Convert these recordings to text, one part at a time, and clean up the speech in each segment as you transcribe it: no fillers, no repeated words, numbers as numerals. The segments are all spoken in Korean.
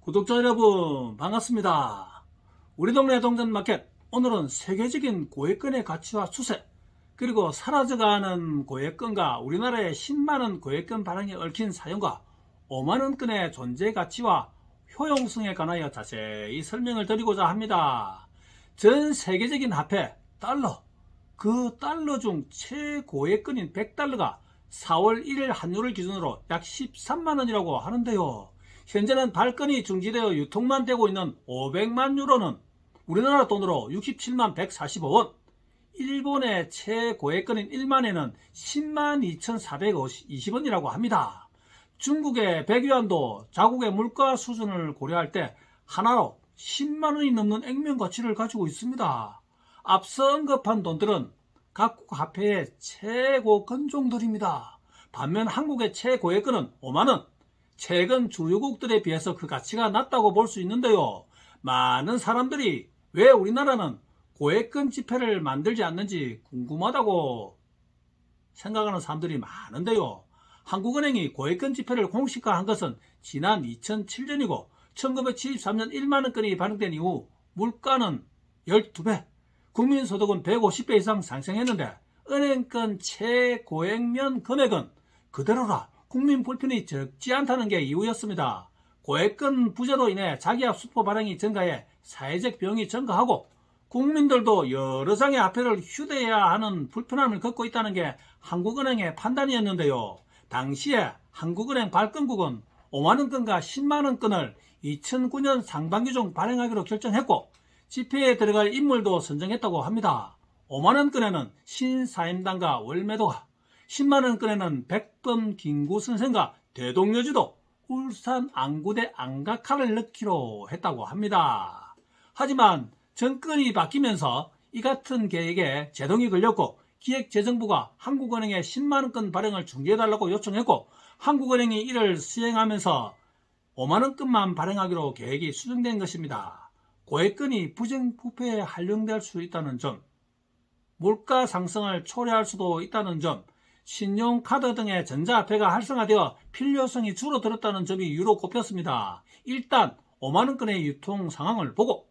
구독자 여러분 반갑습니다. 우리 동네 동전마켓, 오늘은 세계적인 고액권의 가치와 추세, 그리고 사라져가는 고액권과 우리나라의 10만원 고액권 발행에 얽힌 사연과 5만원권의 존재 가치와 효용성에 관하여 자세히 설명을 드리고자 합니다. 전 세계적인 화폐 달러, 그 달러 중 최고액권인 100달러가 4월 1일 환율을 기준으로 약 13만원이라고 하는데요. 현재는 발권이 중지되어 유통만 되고 있는 500만 유로는 우리나라 돈으로 67만 145원, 일본의 최고액권인 1만엔은 10만 2420원이라고 합니다. 중국의 100위안도 자국의 물가 수준을 고려할 때 하나로 10만원이 넘는 액면 가치를 가지고 있습니다. 앞서 언급한 돈들은 각국 화폐의 최고 건종들입니다. 반면 한국의 최고액권은 5만원, 최근 주요국들에 비해서 그 가치가 낮다고 볼 수 있는데요. 많은 사람들이 왜 우리나라는 고액권 지폐를 만들지 않는지 궁금하다고 생각하는 사람들이 많은데요. 한국은행이 고액권 지폐를 공식화한 것은 지난 2007년이고 1973년 1만원권이 발행된 이후 물가는 12배, 국민소득은 150배 이상 상승했는데 은행권 최고액면 금액은 그대로라 국민 불편이 적지 않다는 게 이유였습니다. 고액권 부재로 인해 자기압 수포 발행이 증가해 사회적 비용이 증가하고 국민들도 여러 장의 화폐를 휴대해야 하는 불편함을 겪고 있다는 게 한국은행의 판단이었는데요. 당시에 한국은행 발권국은 5만원권과 10만원권을 2009년 상반기 중 발행하기로 결정했고 지폐에 들어갈 인물도 선정했다고 합니다. 5만원권에는 신사임당과 월매도가, 10만원권에는 백범 김구선생과 대동여지도, 울산 안구대 안각화를 넣기로 했다고 합니다. 하지만 정권이 바뀌면서 이 같은 계획에 제동이 걸렸고 기획재정부가 한국은행에 10만원권 발행을 중지해달라고 요청했고 한국은행이 이를 수행하면서 5만원권만 발행하기로 계획이 수정된 것입니다. 고액권이 부정부패에 활용될 수 있다는 점, 물가 상승을 초래할 수도 있다는 점, 신용카드 등의 전자화폐가 활성화되어 필요성이 줄어들었다는 점이 이유로 꼽혔습니다. 일단 5만원권의 유통 상황을 보고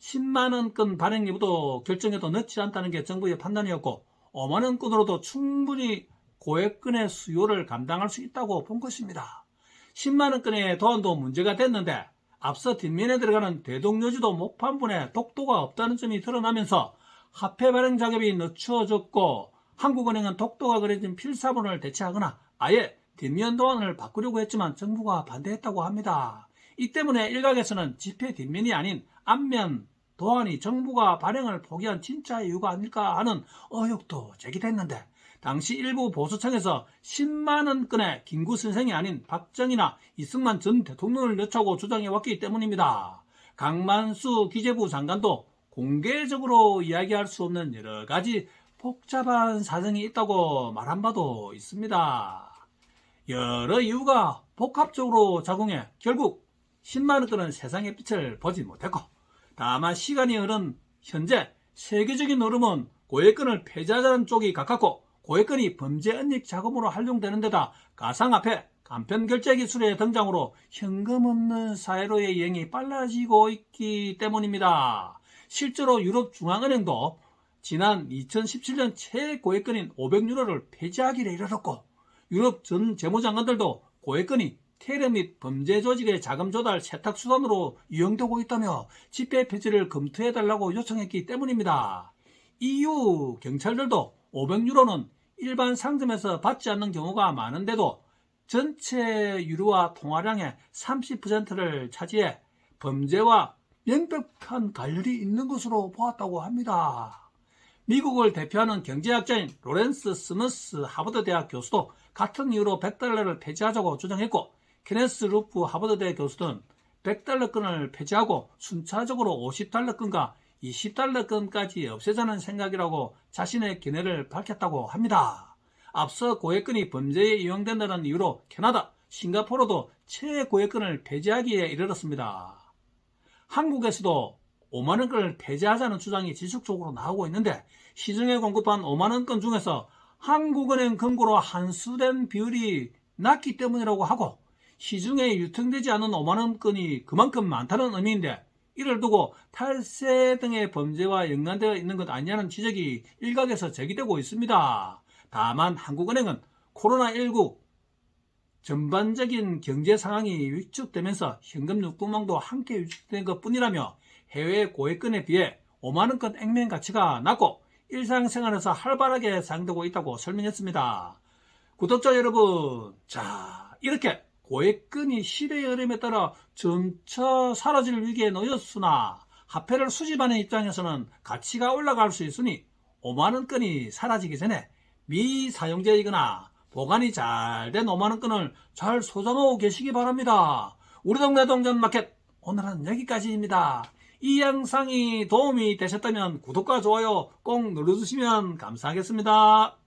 10만원권 발행 여부도 결정해도 늦지 않다는 게 정부의 판단이었고 5만원권으로도 충분히 고액권의 수요를 감당할 수 있다고 본 것입니다. 10만원권의 도안도 문제가 됐는데 앞서 뒷면에 들어가는 대동여지도 목판분에 독도가 없다는 점이 드러나면서 화폐 발행 작업이 늦춰졌고 한국은행은 독도가 그려진 필사본을 대체하거나 아예 뒷면 도안을 바꾸려고 했지만 정부가 반대했다고 합니다. 이 때문에 일각에서는 지폐 뒷면이 아닌 앞면 도안이 정부가 발행을 포기한 진짜 이유가 아닐까 하는 의혹도 제기됐는데 당시 일부 보수층에서 10만원권의 김구선생이 아닌 박정희나 이승만 전 대통령을 넣자고 주장해왔기 때문입니다. 강만수 기재부 장관도 공개적으로 이야기할 수 없는 여러 가지 복잡한 사정이 있다고 말한 바도 있습니다. 여러 이유가 복합적으로 작용해 결국 10만원권은 세상의 빛을 보지 못했고 다만 시간이 흐른 현재 세계적인 흐름은 고액권을 폐지하자는 쪽이 가깝고 고액권이 범죄 은닉 자금으로 활용되는 데다 가상화폐, 간편결제 기술의 등장으로 현금 없는 사회로의 여행이 빨라지고 있기 때문입니다. 실제로 유럽중앙은행도 지난 2017년 최고액권인 500유로를 폐지하기로 이르렀고 유럽 전 재무장관들도 고액권이 테러 및 범죄 조직의 자금 조달 세탁 수단으로 이용되고 있다며 지폐 폐지를 검토해달라고 요청했기 때문입니다. EU 경찰들도 500유로는 일반 상점에서 받지 않는 경우가 많은데도 전체 유료화 통화량의 30%를 차지해 범죄와 명백한 관련이 있는 것으로 보았다고 합니다. 미국을 대표하는 경제학자인 로렌스 스머스 하버드 대학 교수도 같은 이유로 100달러를 폐지하자고 주장했고 케네스 루프 하버드대 교수는 100달러권을 폐지하고 순차적으로 50달러권과 20달러권까지 없애자는 생각이라고 자신의 견해를 밝혔다고 합니다. 앞서 고액권이 범죄에 이용된다는 이유로 캐나다, 싱가포르도 최고액권을 폐지하기에 이르렀습니다. 한국에서도 5만원권을 폐지하자는 주장이 지속적으로 나오고 있는데 시중에 공급한 5만원권 중에서 한국은행 금고로 환수된 비율이 낮기 때문이라고 하고 시중에 유통되지 않은 5만원권이 그만큼 많다는 의미인데, 이를 두고 탈세 등의 범죄와 연관되어 있는 것 아니냐는 지적이 일각에서 제기되고 있습니다. 다만 한국은행은 코로나19 전반적인 경제 상황이 위축되면서 현금 유동망도 함께 위축된 것뿐이라며 해외 고액권에 비해 5만원권 액면 가치가 낮고 일상생활에서 활발하게 사용되고 있다고 설명했습니다. 구독자 여러분, 자, 이렇게 고액권이 시대의 흐름에 따라 점차 사라질 위기에 놓였으나 화폐를 수집하는 입장에서는 가치가 올라갈 수 있으니 5만원권이 사라지기 전에 미사용제이거나 보관이 잘 된 5만원권을 잘 소장하고 계시기 바랍니다. 우리 동네 동전마켓 오늘은 여기까지입니다. 이 영상이 도움이 되셨다면 구독과 좋아요 꼭 눌러주시면 감사하겠습니다.